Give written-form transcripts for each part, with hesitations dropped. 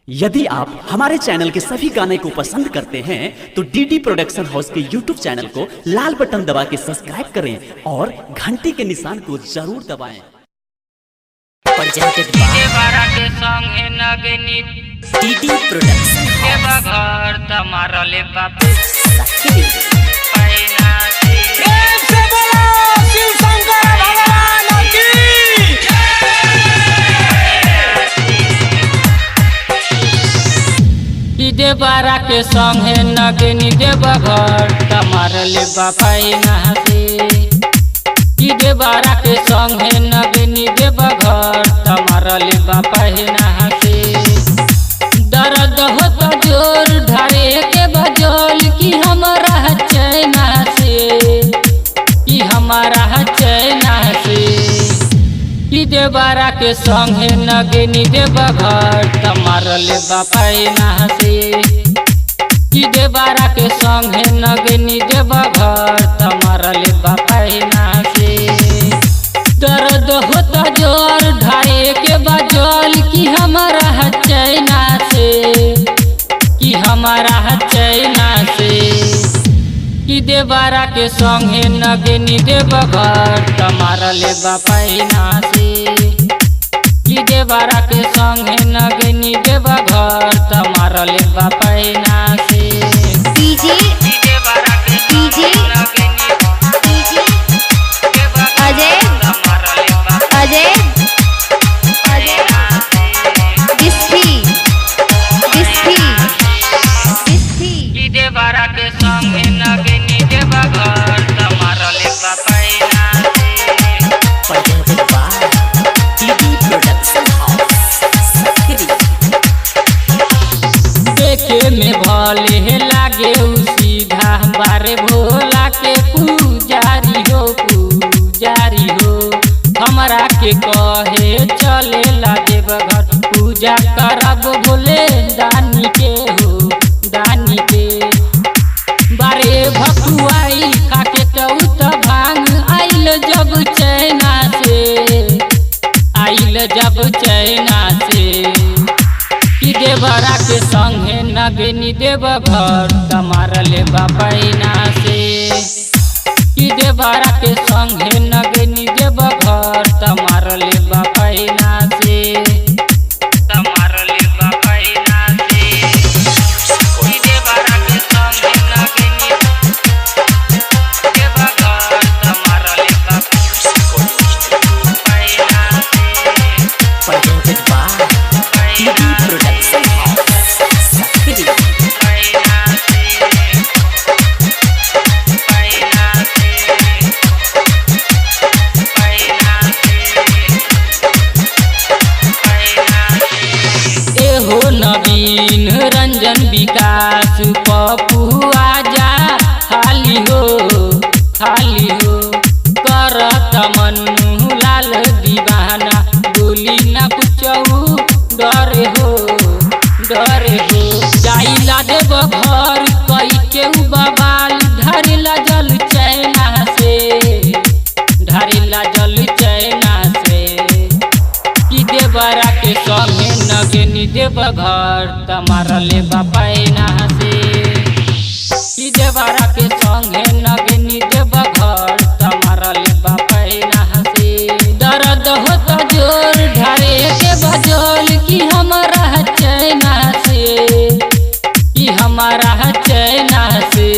यदि आप हमारे चैनल के सभी गाने को पसंद करते हैं तो डीडी प्रोडक्शन हाउस के यूट्यूब चैनल को लाल बटन दबा के सब्सक्राइब करें और घंटी के निशान को जरूर दबाएं। के संगे नगनी डीडी प्रोडक्शन के बघर तमारा ले बाप सखी पैना प्रेम से बोलो शिव शंकर भगवान की देवरा के संगे नगनी देवघर तमारा ले बाप पैना देवरा के संगे नगनी देवघर तमारा ले बाप पैना दर्द होता जोर ढारे के बजल की हमारा चैना से कि हमारा चैना से कि देवरा के संगे नगनी देवघर तमारा ले पैना से कि देवरा के संगे नगनी देवघर तमारा ले पैना से दर्द होता जोर ढारे के बजल की हमारा चैना से कि हमारा चैना से कि देवरा के संगे नगनी देवघर तमारा ले पैना से कि देवरा के संगे नगनी देवघर तमारा ले पैना से डीजे देवरा के डीजे नगनी अजय अजय अजय डिस्फी की देवरा के संगे नगनी देवघर तमारा ले पैना डीडी प्रोडक्शन हाउस सखी देखे में भले लागे उ सीधा बारे भोला के पुजारी हो हमरा के कहे चले ला देवघर पूजा करब भोले दानी के हो दानी के बारे भकुआई खाके तो भांग आइल जब चैना से आइल जब चैना से कि देवरा के संगे नगनी देवघर तमारा ले पैना से कि देवरा के संगे नगनी देवघर तमारा ले पैना से तमारा ले पैना से कि देवरा के संगे नगनी देवघर तमारा ले पैना से डीडी प्रोडक्शन हाउस सखी एहो नवीन रंजन विकास पप्पू आजा खाली हो करत मनु लाल दीवाना बोली न कुछऊ डरे हो जाइला देव घर कई के बवाल धरेला जल चैना से कि देवरा के संगे नगनी देवघर तमारा ले पैना से कि देवरा के संगे नगनी देवघर तमारा ले पैना से दर्द होता जोर ढारे के बजल की हमारा चैना से कि हमारा चैना से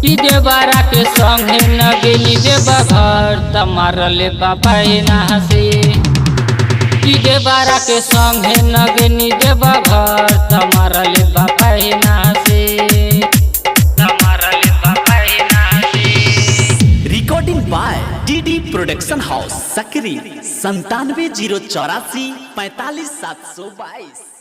कि देवरा के संगे नगनी देवघर तमारा ले पैना से कि देवरा के संगे नगनी देवघर तमारा ले पैना से तमारा ले पैना से recording by DD production house Sakri 97 084 45 722।